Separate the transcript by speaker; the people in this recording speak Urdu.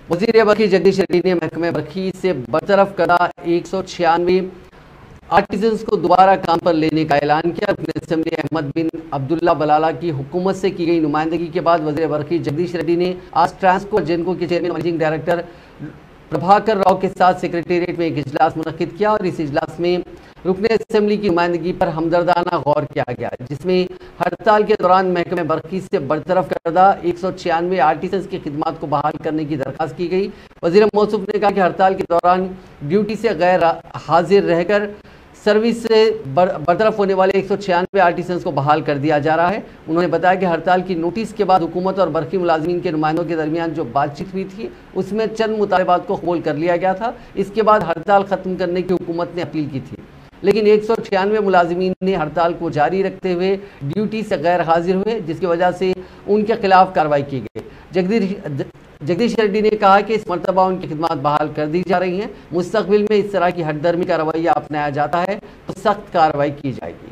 Speaker 1: وزیر برقی جگدیش ریڈی نے محکمہ برقی سے برطرف کردہ 196 آرٹیزنز کو دوبارہ کام پر لینے کا اعلان کیا۔ رکن اسمبلی احمد بن عبداللہ بلالہ کی حکومت سے کی گئی نمائندگی کے بعد وزیر برقی جگدیش ریڈی نے آج ٹرانسکو جینکو کے chairman managing director Prabhakar Rao کے ساتھ سیکریٹریٹ میں ایک اجلاس منعقد کیا، اور اس اجلاس میں رکن اسمبلی کی نمائندگی پر ہمدردانہ غور کیا گیا، جس میں ہڑتال کے دوران محکمہ برقی سے برطرف کردہ 196 آرٹیزنز کی خدمات کو بحال کرنے کی درخواست کی گئی۔ وزیر موصوف نے کہا کہ ہڑتال کے دوران ڈیوٹی سے غیر حاضر رہ کر سروس سے برطرف ہونے والے 196 آرٹیزنز کو بحال کر دیا جا رہا ہے۔ انہوں نے بتایا کہ ہڑتال کی نوٹس کے بعد حکومت اور برقی ملازمین کے نمائندوں کے درمیان جو بات چیت ہوئی تھی اس میں چند مطالبات کو قبول کر لیا گیا تھا۔ اس کے بعد ہڑتال ختم کرنے کی حکومت نے اپیل کی تھی، لیکن 196 ملازمین نے ہڑتال کو جاری رکھتے ہوئے ڈیوٹی سے غیر حاضر ہوئے، جس کی وجہ سے ان کے خلاف کارروائی کی گئی۔ جگدیش ریڈی نے کہا کہ اس مرتبہ ان کی خدمات بحال کر دی جا رہی ہیں۔ مستقبل میں اس طرح کی ہٹ درمی کا رویہ اپنایا جاتا ہے تو سخت کارروائی کی جائے گی۔